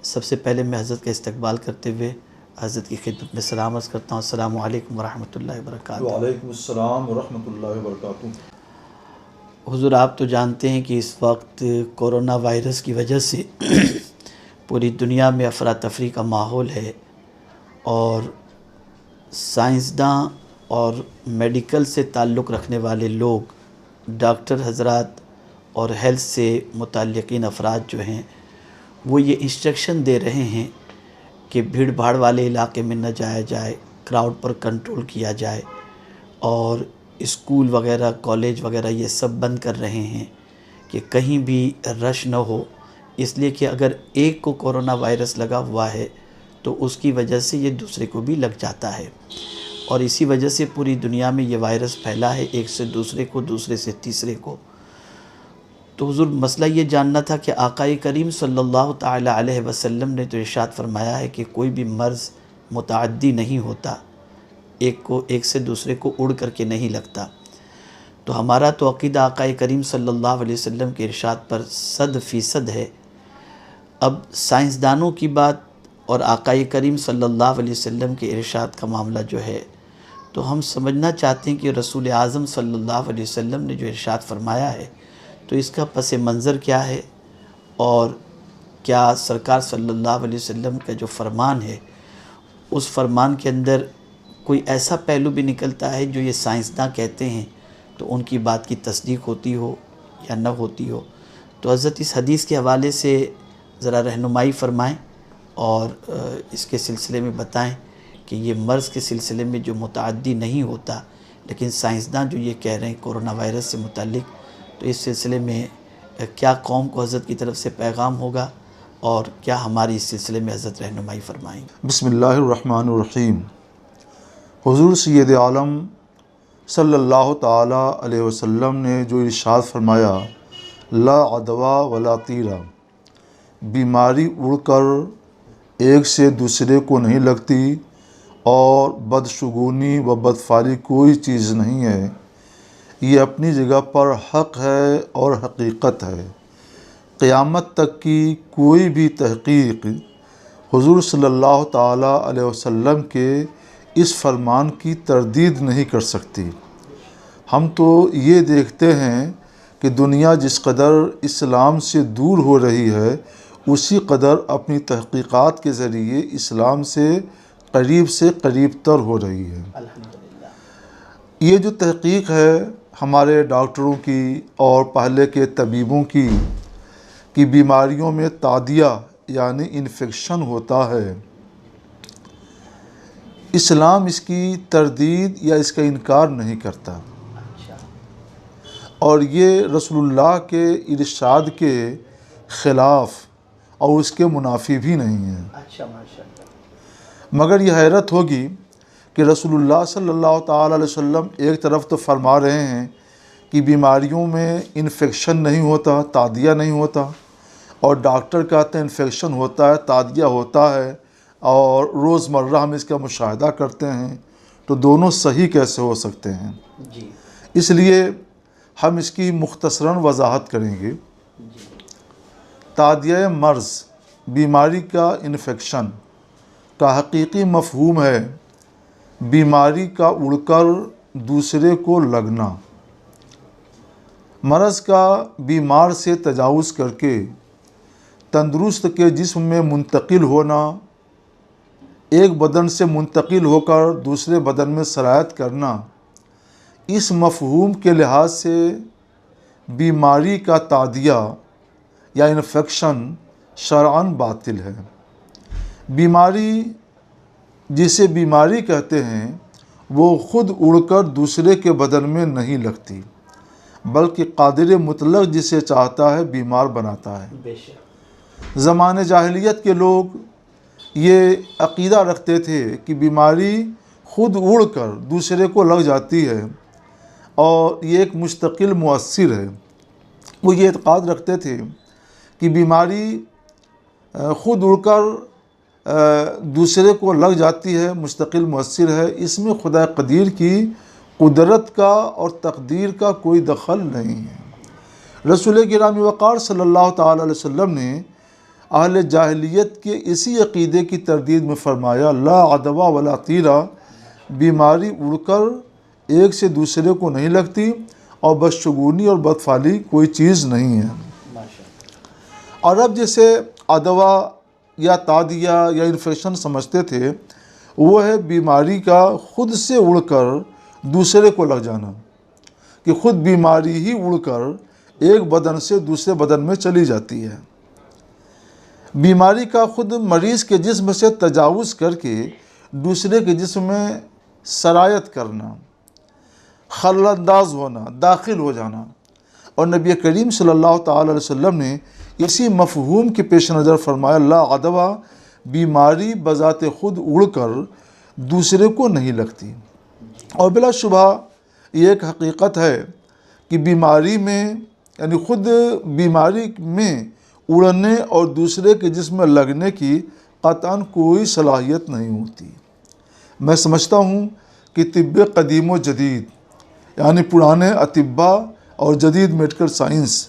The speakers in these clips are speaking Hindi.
सबसे पहले मैं हज़रत का इस्तकबाल करते हुए हज़रत की खिदमत में सलाम अर्ज़ करता हूँ। अस्सलामु अलैकुम वरहमतुल्लाहि वबरकातुहू। वालेकुम अस्सलाम वरहमतुल्लाहि वबरकातुहू। हुज़ूर, आप तो जानते हैं कि इस वक्त कोरोना वायरस की वजह से पूरी दुनिया में अफरा तफरी का माहौल है और साइंसदान और मेडिकल से ताल्लुक़ रखने वाले लोग, डॉक्टर हज़रात और हेल्थ से मुतल्लिक़ीन अफराद जो हैं वो ये इंस्ट्रक्शन दे रहे हैं कि भीड़ भाड़ वाले इलाके में न जाया जाए, क्राउड पर कंट्रोल किया जाए और स्कूल वगैरह कॉलेज वगैरह ये सब बंद कर रहे हैं कि कहीं भी रश न हो, इसलिए कि अगर एक को कोरोना वायरस लगा हुआ है तो उसकी वजह से ये दूसरे को भी लग जाता है और इसी वजह से पूरी दुनिया में ये वायरस फैला है, एक से दूसरे को, दूसरे से तीसरे को। तो हुज़ूर, मसला ये जानना था कि आक़ाए करीम सल्लल्लाहु ताला अलैहि वसल्लम ने तो इरशाद फरमाया है कि कोई भी मर्ज़ मुतअद्दी नहीं होता, एक से दूसरे को उड़ करके नहीं लगता। तो हमारा तो अक़ीदा आक़ाए करीम सल्लल्लाहु अलैहि वसल्लम के इरशाद पर 100% है। अब साइंसदानों की बात और आक़ाए करीम सल्लल्लाहु अलैहि वसल्लम के इरशाद का मामला जो है, तो हम समझना चाहते हैं कि रसूल आज़म सल्लल्लाहु अलैहि वसल्लम ने जो इरशाद फरमाया है तो इसका पस मंज़र क्या है और क्या सरकार सल्लल्लाहु अलैहि वसल्लम का जो फ़रमान है उस फ़रमान के अंदर कोई ऐसा पहलू भी निकलता है जो ये साइंसदान कहते हैं तो उनकी बात की तस्दीक होती हो या न होती हो। तो हज़रत इस हदीस के हवाले से ज़रा रहनुमाई फ़रमाएँ और इसके सिलसिले में बताएं कि ये मर्ज़ के सिलसिले में जो मुतअद्दी नहीं होता, लेकिन साइंसदान जो ये कह रहे हैं कोरोना वायरस से मुताल्लिक़, तो इस सिलसिले में क्या कौम को हज़रत की तरफ से पैगाम होगा और क्या हमारी इस सिलसिले में हज़रत रहनुमाई फ़रमाएंगे। बिस्मिल्लाहिर्रहमानिर्रहीम। हुज़ूर सैयद आलम सल्लल्लाहु ताला अलैहि वसल्लम ने जो इरशाद फरमाया, ला अदवा वला तीरा, बीमारी उड़कर एक से दूसरे को नहीं लगती और बदशगुनी व बदफारी कोई चीज़ नहीं है। ये अपनी जगह पर हक़ है और हकीकत है। क़यामत तक की कोई भी तहक़ीक़ हुज़ूर सल्लल्लाहु ताला अलैहि वसल्लम के इस फरमान की तरदीद नहीं कर सकती। हम तो ये देखते हैं कि दुनिया जिस कदर इस्लाम से दूर हो रही है उसी कदर अपनी तहक़ीक़ात के ज़रिए इस्लाम से करीब तर हो रही है। ये जो तहक़ीक़ है हमारे डॉक्टरों की और पहले के तबीबों की कि बीमारियों में तादिया यानी इन्फेक्शन होता है, इस्लाम इसकी तरदीद या इसका इनकार नहीं करता और ये रसूलुल्लाह के इरशाद के ख़िलाफ़ और उसके मुनाफी भी नहीं है। मगर यह हैरत होगी कि रसूलुल्लाह सल्लल्लाहु ताला अलैहि वसल्लम एक तरफ तो फरमा रहे हैं कि बीमारियों में इन्फेक्शन नहीं होता, तादिया नहीं होता, और डॉक्टर कहते हैं इन्फेक्शन होता है, तादिया होता है और रोज़मर्रा हम इसका मुशाहिदा करते हैं। तो दोनों सही कैसे हो सकते हैं जी। इसलिए हम इसकी मुख्तसरन वजाहत करेंगे। तादिया मर्ज़, बीमारी का इन्फेक्शन का हकीकी मफ़हूम है बीमारी का उड़कर दूसरे को लगना, मर्ज़ का बीमार से तजावुज़ करके तंदुरुस्त के जिस्म में मुंतकिल होना, एक बदन से मुंतकिल होकर दूसरे बदन में सरायत करना, इस मफ़हूम के लिहाज से बीमारी का तादिया या इन्फेक्शन शरअन बातिल है। बीमारी जिसे बीमारी कहते हैं वो ख़ुद उड़कर दूसरे के बदन में नहीं लगती, बल्कि कादिर मुतलक जिसे चाहता है बीमार बनाता है। ज़माने जाहिलियत के लोग ये अक़ीदा रखते थे कि बीमारी ख़ुद उड़कर दूसरे को लग जाती है और ये एक मुस्तकिल मुअस्सिर है। वो ये एतक़ाद रखते थे कि बीमारी ख़ुद उड़कर दूसरे को लग जाती है, मुस्तकिल मुअस्सिर है, इसमें खुदा क़दीर की कुदरत का और तक़दीर का कोई दखल नहीं है। रसूल गिरामी वक़ार सल्लल्लाहु ताला अलैहि वसल्लम ने अहले जाहिलियत के इसी अक़ीदे की तरदीद में फरमाया, ला अदवा वला तीरा, बीमारी उड़कर एक से दूसरे को नहीं लगती और बदशगुनी और बदफाली कोई चीज़ नहीं है। और अब जैसे अदवा या तादिया या इन्फेक्शन समझते थे, वो है बीमारी का खुद से उड़कर दूसरे को लग जाना, कि खुद बीमारी ही उड़कर एक बदन से दूसरे बदन में चली जाती है। बीमारी का खुद मरीज़ के जिस्म से तजावुज़ करके दूसरे के जिस्म में सरायत करना, खलअंदाज होना, दाखिल हो जाना। और नबी करीम सल्लल्लाहु ताला अलैहि वसल्लम ने इसी मफ़हूम के पेश नज़र फरमाया, ला अदवा, बीमारी बज़ाते खुद उड़कर दूसरे को नहीं लगती। और बिलाशुबा ये एक हकीकत है कि बीमारी में, यानी ख़ुद बीमारी में उड़ने और दूसरे के जिस्म में लगने की क़तअन कोई सलाहियत नहीं होती। मैं समझता हूँ कि तिब्ब कदीम व जदीद, यानी पुराने अतिब्बा और जदीद मेडिकल साइंस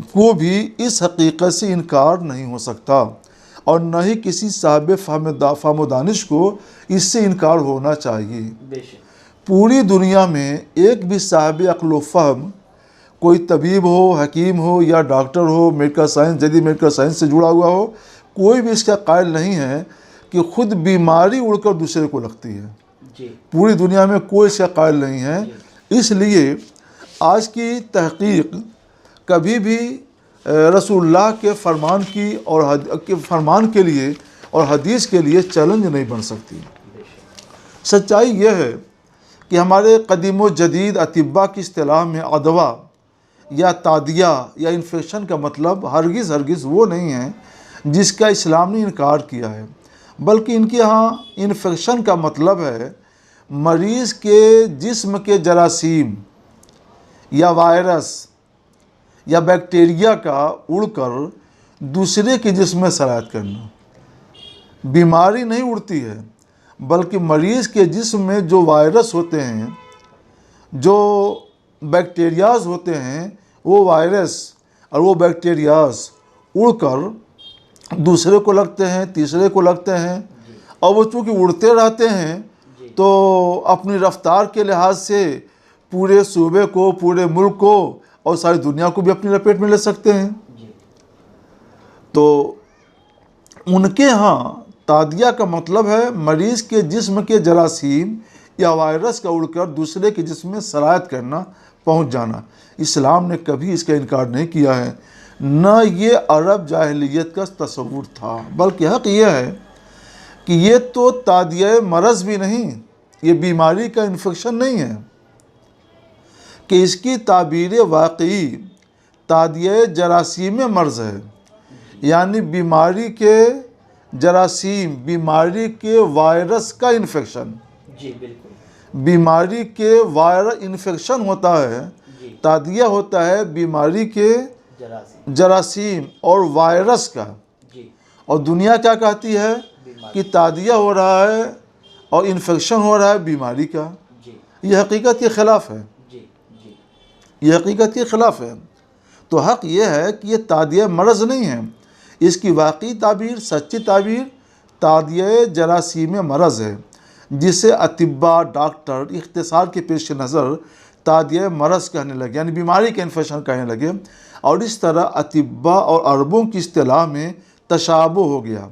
को भी इस हकीकत से इनकार नहीं हो सकता, और न ही किसी साहिब फ़हम दानिश को इससे इनकार होना चाहिए। पूरी दुनिया में एक भी साहिब अक़्ल व फ़हम, कोई तबीब हो, हकीम हो या डॉक्टर हो, मेडिकल साइंस, जदीद मेडिकल साइंस से जुड़ा हुआ हो, कोई भी इसका कायल नहीं है कि ख़ुद बीमारी उड़कर दूसरे को लगती है। पूरी दुनिया में कोई इसका कायल नहीं है। इसलिए आज की तहक़ीक़ कभी भी रसूलुल्लाह के फ़रमान की और के फ़रमान के लिए और हदीस के लिए चैलेंज नहीं बन सकती। सच्चाई यह है कि हमारे कदीम व जदीद अतिब्बा की इस्तिलाह में अदवा या तादिया या इन्फेक्शन का मतलब हरगिज़ वो नहीं है जिसका इस्लाम ने इनकार किया है, बल्कि इनके यहाँ इन्फेक्शन का मतलब है मरीज़ के जिस्म के जरासीम या वायरस या बैक्टीरिया का उड़कर दूसरे के जिस्म में सरायत करना। बीमारी नहीं उड़ती है, बल्कि मरीज़ के जिस्म में जो वायरस होते हैं, जो बैक्टीरियाज़ होते हैं, वो वायरस और वो बैक्टीरियाज़ उड़कर दूसरे को लगते हैं, तीसरे को लगते हैं, और वो चूँकि उड़ते रहते हैं तो अपनी रफ्तार के लिहाज से पूरे सूबे को, पूरे मुल्क को और सारी दुनिया को भी अपनी लपेट में ले सकते हैं। तो उनके यहाँ तादिया का मतलब है मरीज़ के जिस्म के जरासीम या वायरस का उड़कर दूसरे के जिस्म में सरायत करना, पहुँच जाना। इस्लाम ने कभी इसका इनकार नहीं किया है, न ये अरब जाहिलियत का तस्वुर था, बल्कि हक़ यह है कि ये तो तादिया मरज़ भी नहीं, ये बीमारी का इन्फेक्शन नहीं है, कि इसकी ताबीर वाकई तादिया जरासीम मर्ज़ है, यानी बीमारी के जरासीम, बीमारी के वायरस का इन्फेक्शन। जी बिल्कुल, बीमारी के वायरस इन्फेक्शन होता है, तादिया होता है बीमारी के जरासीम और वायरस का। और दुनिया क्या कहती है कि तादिया हो रहा है और इन्फेक्शन हो रहा है बीमारी का। ये हकीकत के ख़िलाफ़ है, ये हकीकत के ख़िलाफ़ है। तो हक़ ये है कि ये तादिया मरज़ नहीं है, इसकी वाकई ताबीर, सच्ची ताबीर तादिया जरासीम मरज़ है, जिसे अतिब्बा, डॉक्टर इख्तिसार के पेश नज़र तादिया मरज़ कहने लगे, यानी बीमारी का इन्फेक्शन कहने लगे। और इस तरह अतिब्बा और अरबों की इस्तिलाह में तशाबुह हो गया।